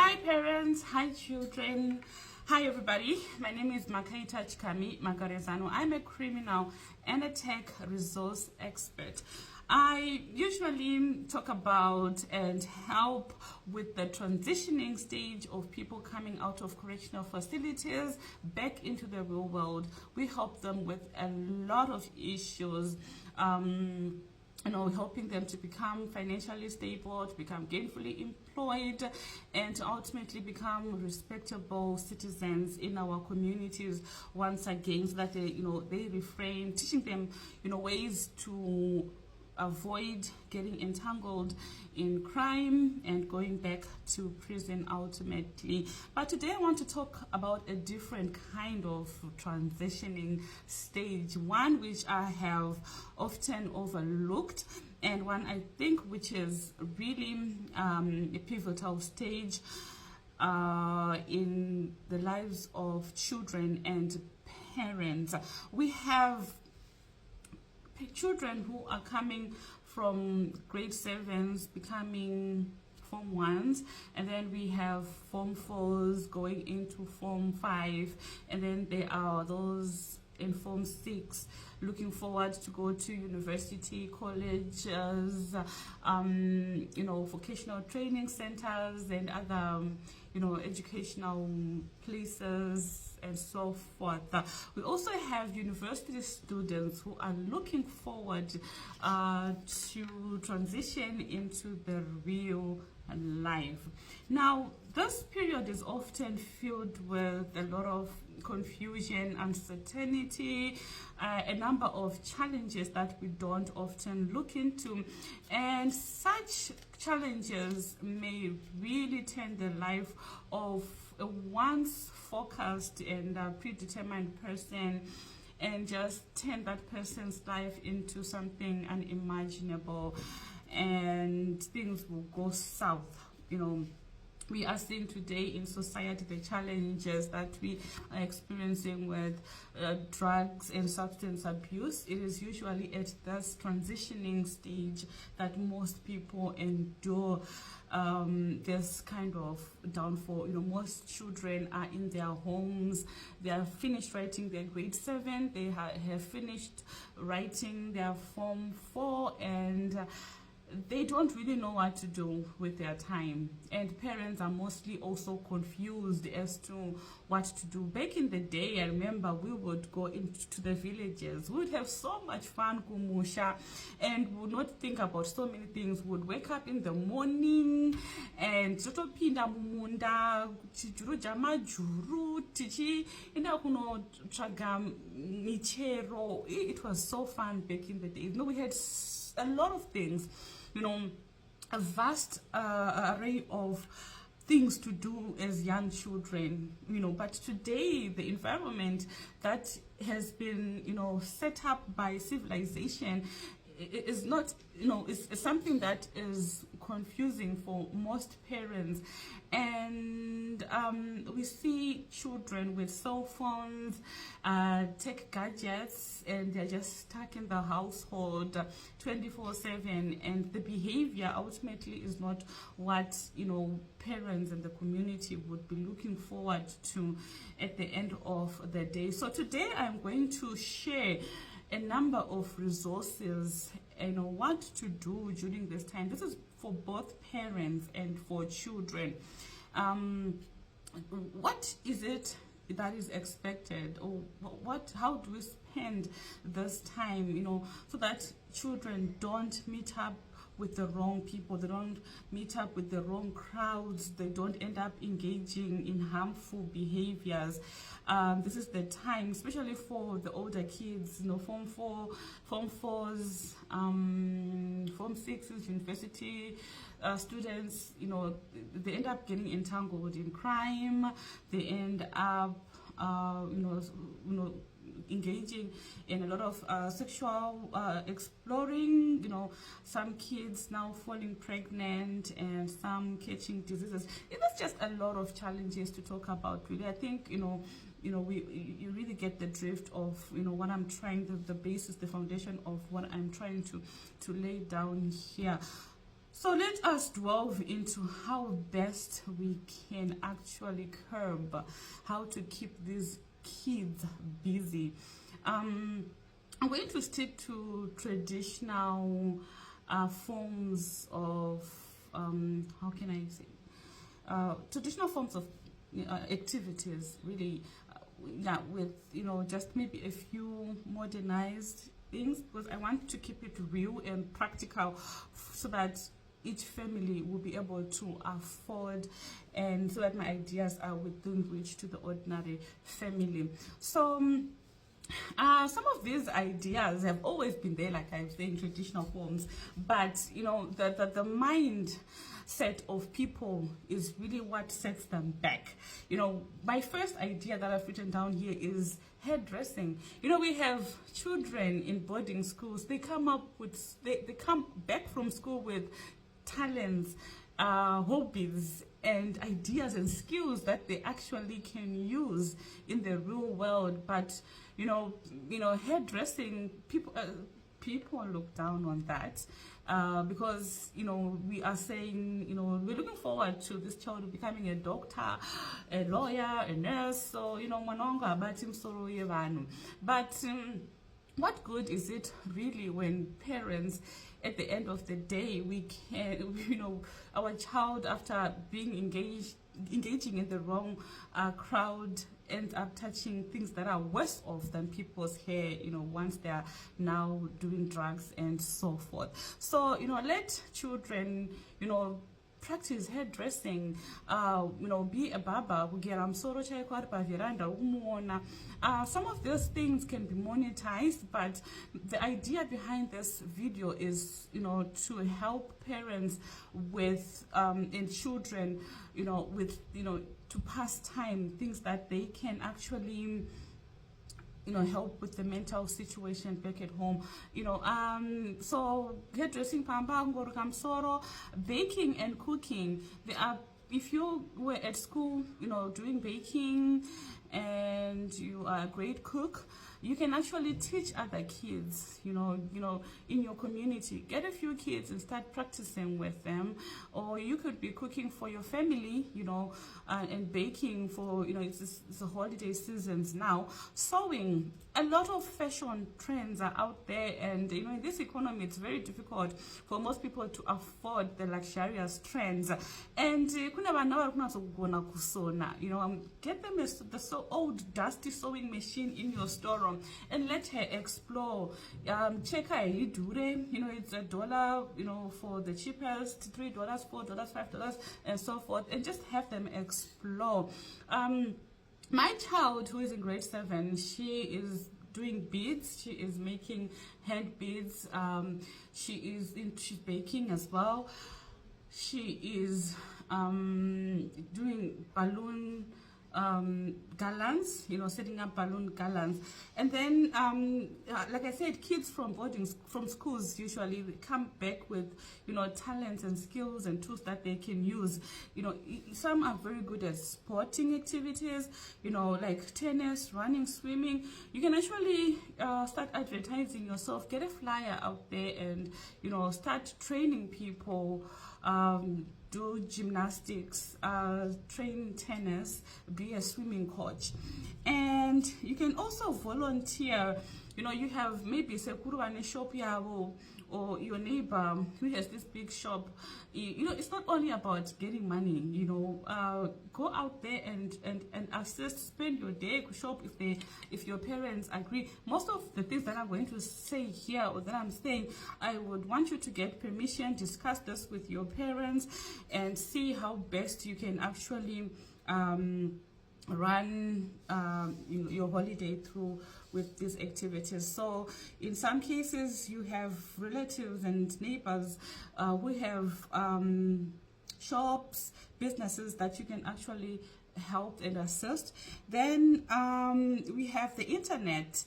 Hi parents, hi children, hi everybody. My name is Makaita Chikami Magarezano. I'm a criminal and a tech resource expert. I usually talk about and help with the transitioning stage of people coming out of correctional facilities back into the real world. We help them with a lot of issues. Helping them to become financially stable, to become gainfully employed, and to ultimately become respectable citizens in our communities once again, so that they refrain, teaching them, ways to avoid getting entangled in crime and going back to prison ultimately. But today I want to talk about a different kind of transitioning stage, one which I have often overlooked, and one I think which is really a pivotal stage in the lives of children and parents. We have children who are coming from grade 7s becoming form 1s, and then we have form 4s going into form 5, and then there are those in form 6 looking forward to go to university, colleges, vocational training centers and other educational places and so forth. We also have university students who are looking forward to transition into the real life. Now, this period is often filled with a lot of confusion, uncertainty, a number of challenges that we don't often look into, and such challenges may really turn the life of a once focused and predetermined person and just turn that person's life into something unimaginable, and things will go south. We are seeing today in society the challenges that we are experiencing with drugs and substance abuse. It is usually at this transitioning stage that most people endure this kind of downfall. Most children are in their homes. They are finished writing their grade 7. They have finished writing their form 4, and they don't really know what to do with their time, and parents are mostly also confused as to what to do. Back in the day, I remember we would go into the villages. We would have so much fun, kumusha, and would not think about so many things. We would wake up in the morning and totopinda mumunda chijuru jamajuru tichi ina kuno traga michero. It was so fun back in the day. We had a lot of things, a vast array of things to do as young children, but today the environment that has been, set up by civilization is not, it's something that is confusing for most parents. And we see children with cell phones, tech gadgets, and they're just stuck in the household 24/7, and the behavior ultimately is not what parents and the community would be looking forward to at the end of the day. So today I'm going to share a number of resources and what to do during this time. This is for both parents and for children. What is it that is expected, or how do we spend this time, so that children don't meet up with the wrong people, they don't meet up with the wrong crowds, they don't end up engaging in harmful behaviors. This is the time, especially for the older kids, form 4, form 4s, form 6s, university students, they end up getting entangled in crime. They end up, engaging in a lot of sexual exploring. Some kids now falling pregnant and some catching diseases. It's just a lot of challenges to talk about, really. I think you really get the drift of what I'm trying, the basis, the foundation of what I'm trying to lay down here. So let us delve into how best we can actually curb how to keep these kids busy. I'm going to stick to traditional forms of how can I say traditional forms of activities, really, with just maybe a few modernized things, because I want to keep it real and practical so that each family will be able to afford, and so that my ideas are within reach to the ordinary family. So some of these ideas have always been there, like I say, in traditional forms, but the mindset of people is really what sets them back. My first idea that I've written down here is hairdressing. We have children in boarding schools. They come back from school with talents, hobbies, and ideas and skills that they actually can use in the real world. But hairdressing, people look down on that, because we are saying we're looking forward to this child becoming a doctor, a lawyer, a nurse. So but what good is it really when parents, at the end of the day, we can, our child, after being engaging in the wrong crowd, ends up touching things that are worse off than people's hair, once they are now doing drugs and so forth. So, let children, practice hairdressing, be a barber. Some of those things can be monetized, but the idea behind this video is, to help parents with and children, with to pass time, things that they can actually help with the mental situation back at home. So hairdressing, baking and cooking. If you were at school, doing baking, and you are a great cook, you can actually teach other kids, in your community. Get a few kids and start practicing with them. Or you could be cooking for your family, and baking for, it's the holiday seasons now. Sewing. A lot of fashion trends are out there, and in this economy it's very difficult for most people to afford the luxurious trends. And get them the old dusty sewing machine in your storeroom and let her explore. Check her dure, it's $1, for the cheapest, $3, $4, $5, and so forth, and just have them explore. My child, who is in grade 7, she is doing beads. She is making hand beads. She's baking as well. She is doing balloon garlands, setting up balloon garlands. And then, like I said, kids from schools usually come back with, talents and skills and tools that they can use. Some are very good at sporting activities, like tennis, running, swimming. You can actually start advertising yourself, get a flyer out there, and, start training people. Do gymnastics, train tennis, be a swimming coach. And you can also volunteer. You have maybe Sekuruwane shop yabo, or your neighbor who has this big shop. It's not only about getting money. Go out there and assist, spend your day, shop if your parents agree. Most of the things that I'm going to say here, or that I'm saying, I would want you to get permission, discuss this with your parents, and see how best you can actually run your holiday through with these activities. So in some cases you have relatives and neighbors who have shops, businesses that you can actually help and assist. Then we have the internet,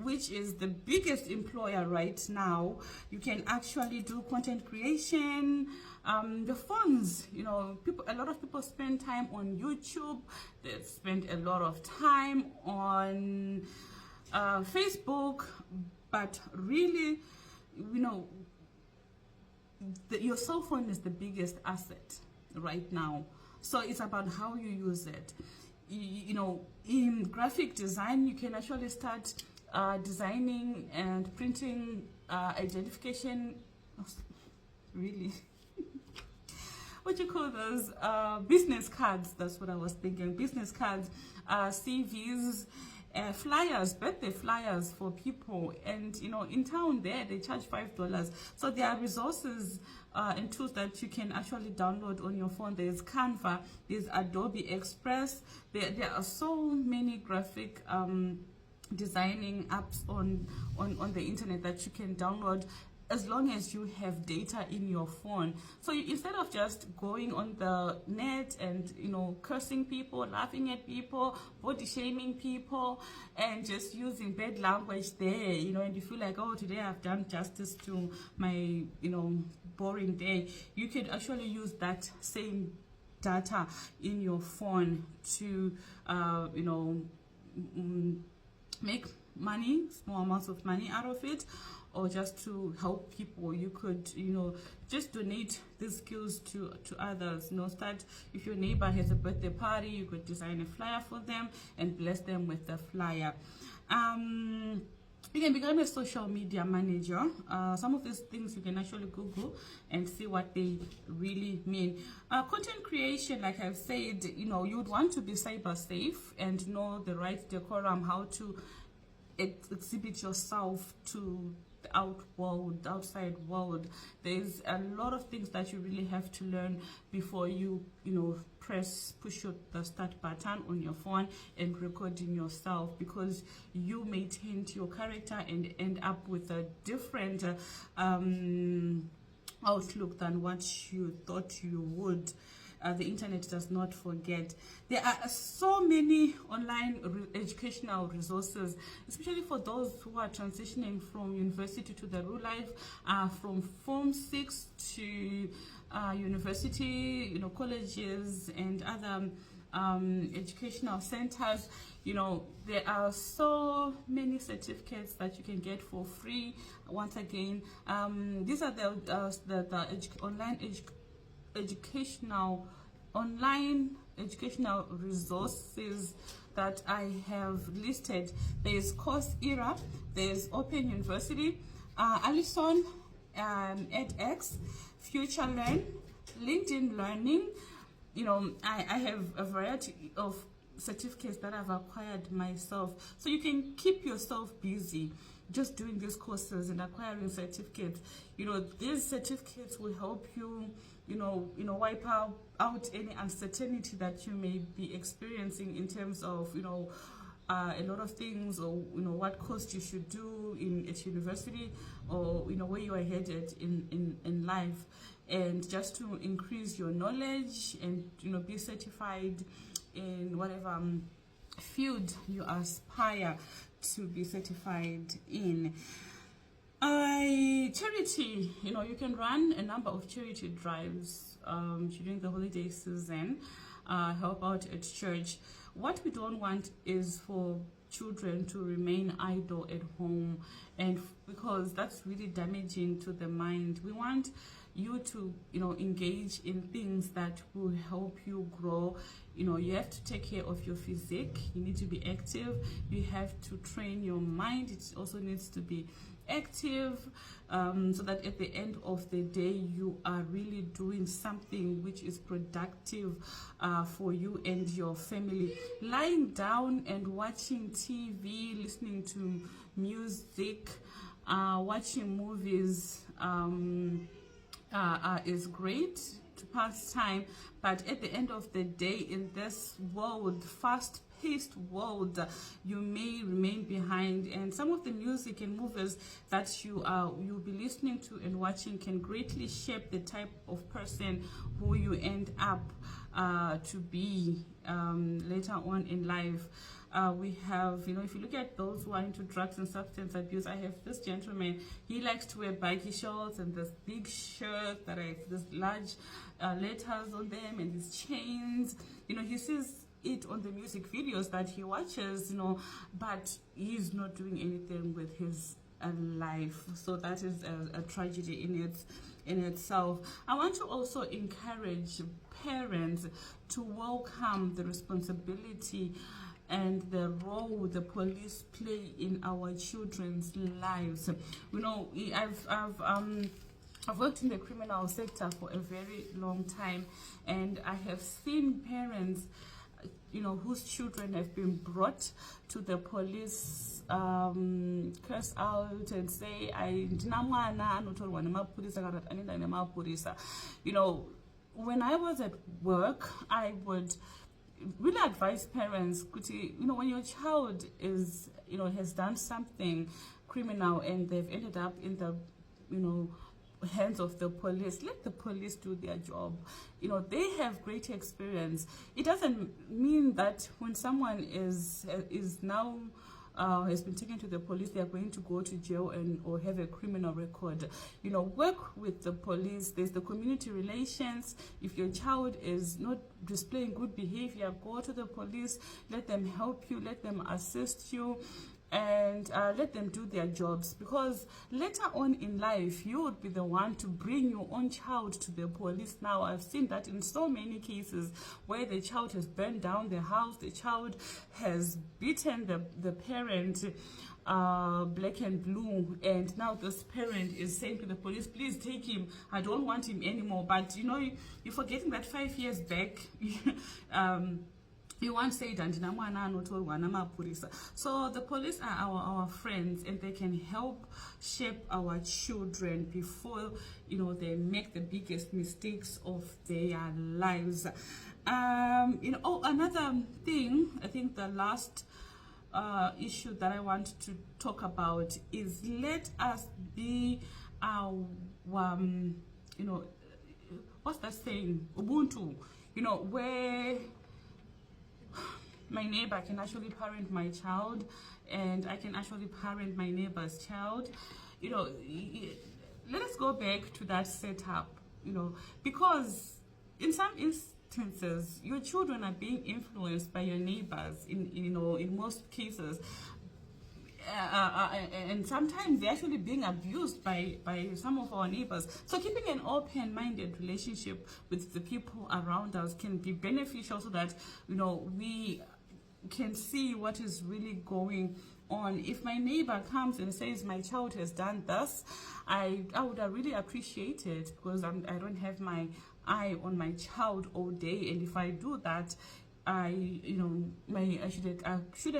which is the biggest employer right now. You can actually do content creation. The phones, a lot of people spend time on YouTube. They spend a lot of time on Facebook, but really, your cell phone is the biggest asset right now. So it's about how you use it. You know, in graphic design, you can actually start designing and printing identification, really, what you call those, business cards. That's what I was thinking. Business cards, CVs, flyers, birthday flyers for people. And you know, in town there they charge $5. So there are resources and tools that you can actually download on your phone. There's Canva, there's Adobe Express. There are so many graphic designing apps on the internet that you can download, as long as you have data in your phone. So instead of just going on the net and, you know, cursing people, laughing at people, body shaming people, and just using bad language there, you know, and you feel like, oh, today I've done justice to my, you know, boring day, you could actually use that same data in your phone to, you know, make money, small amounts of money out of it, or just to help people. You could, you know, just donate these skills to others. You know, start, if your neighbor has a birthday party, you could design a flyer for them and bless them with the flyer. You can become a social media manager. Some of these things you can actually Google and see what they really mean. Content creation, like I've said, you know, you would want to be cyber safe and know the right decorum, how to exhibit yourself to the outside world. There's a lot of things that you really have to learn before you know, push the start button on your phone and recording yourself, because you may taint your character and end up with a different outlook than what you thought you would. The internet does not forget. There are so many online educational resources, especially for those who are transitioning from university to the real life, from Form 6 to university, you know, colleges and other educational centers. You know, there are so many certificates that you can get for free. Once again, these are the online educational resources that I have listed. There's Coursera, there's Open University, Allison, edX, Future Learn, LinkedIn Learning. You know, I have a variety of certificates that I've acquired myself. So you can keep yourself busy just doing these courses and acquiring certificates. You know, these certificates will help you, you know, wipe out any uncertainty that you may be experiencing in terms of, you know, a lot of things, or, you know, what course you should do at university, or, you know, where you are headed in life, and just to increase your knowledge and, you know, be certified in whatever field you aspire to be certified in. Charity, you know, you can run a number of charity drives during the holiday season, help out at church. What we don't want is for children to remain idle at home, and because that's really damaging to the mind. We want you to, you know, engage in things that will help you grow. You know, you have to take care of your physique. You need to be active. You have to train your mind. It also needs to be active, so that at the end of the day you are really doing something which is productive for you and your family. Lying down and watching TV, listening to music, watching movies is great to pass time, but at the end of the day, in this world, fast-paced world, you may remain behind, and some of the music and movies that you'll be listening to and watching can greatly shape the type of person who you end up to be later on in life. We have, you know, if you look at those who are into drugs and substance abuse, I have this gentleman. He likes to wear baggy shorts and this big shirt that have this large letters on them, and his chains. You know, he sees it on the music videos that he watches, you know, but he's not doing anything with his life. So that is a tragedy in itself. I want to also encourage parents to welcome the responsibility and the role the police play in our children's lives. You know, I've worked in the criminal sector for a very long time, and I have seen parents, you know, whose children have been brought to the police, curse out and say, you know, when I was at work, I would really advise parents, you know, when your child is, you know, has done something criminal and they've ended up in the, you know, hands of the police, let the police do their job. You know, they have great experience. It doesn't mean that when someone is now has been taken to the police, they are going to go to jail or have a criminal record. You know, work with the police. There's the community relations. If your child is not displaying good behavior, go to the police. Let them help you. Let them assist you. And let them do their jobs, because later on in life you would be the one to bring your own child to the police. Now I've seen that in so many cases where the child has burned down the house, the child has beaten the parent black and blue, and now this parent is saying to the police, please take him, I don't want him anymore. But you know, you're forgetting that 5 years back you once said, so the police are our friends, and they can help shape our children before, you know, they make the biggest mistakes of their lives. You know, another thing, I think the last issue that I want to talk about is, let us be our, you know, what's that saying? Ubuntu, you know, where my neighbor can actually parent my child, and I can actually parent my neighbor's child. You know, let us go back to that setup, you know, because in some instances, your children are being influenced by your neighbors, you know, in most cases. And sometimes they're actually being abused by some of our neighbors. So keeping an open-minded relationship with the people around us can be beneficial, so that, you know, we can see what is really going on. If my neighbor comes and says my child has done this, I would really appreciate it, because I don't have my eye on my child all day. And if I do that, I should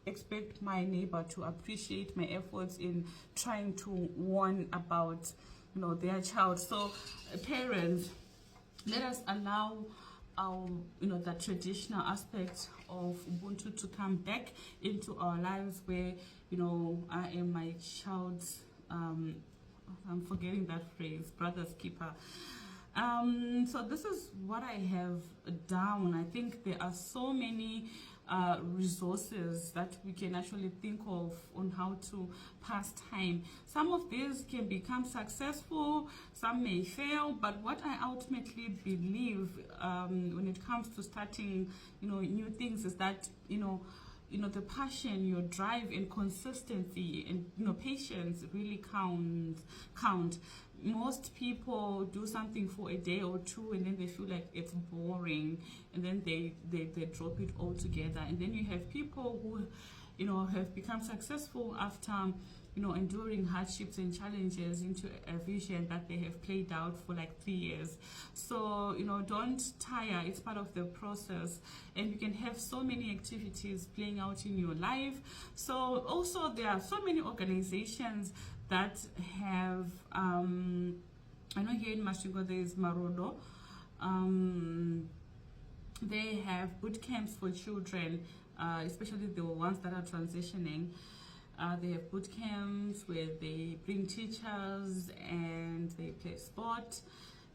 expect my neighbor to appreciate my efforts in trying to warn about, you know, their child. So parents, let us allow you know, the traditional aspect of Ubuntu to come back into our lives, where, you know, I am my child's, I'm forgetting that phrase, brother's keeper. So this is what I have down. I think there are so many resources that we can actually think of on how to pass time. Some of these can become successful, some may fail, but what I ultimately believe when it comes to starting, you know, new things is that, you know, the passion, your drive, and consistency, and, you know, patience really count. Most people do something for a day or two, and then they feel like it's boring, and then they drop it altogether. And then you have people who, you know, have become successful after, you know, enduring hardships and challenges into a vision that they have played out for like 3 years. So, you know, don't tire. It's part of the process, and you can have so many activities playing out in your life. So also there are so many organizations that have, I know here in Mashingo there is Marodo. They have boot camps for children, especially the ones that are transitioning. They have boot camps where they bring teachers and they play sport.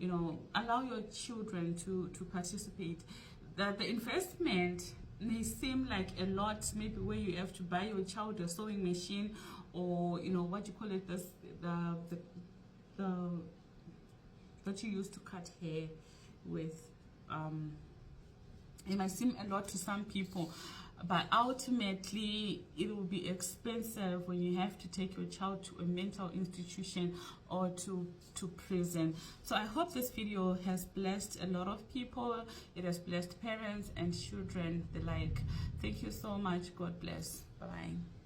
You know, allow your children to participate. That the investment may seem like a lot, maybe where you have to buy your child a sewing machine, or, you know, what you call it, this the that you use to cut hair with. It might seem a lot to some people, but ultimately it will be expensive when you have to take your child to a mental institution or to prison. So I hope this video has blessed a lot of people. It has blessed parents and children alike. Thank you so much. God bless. Bye bye.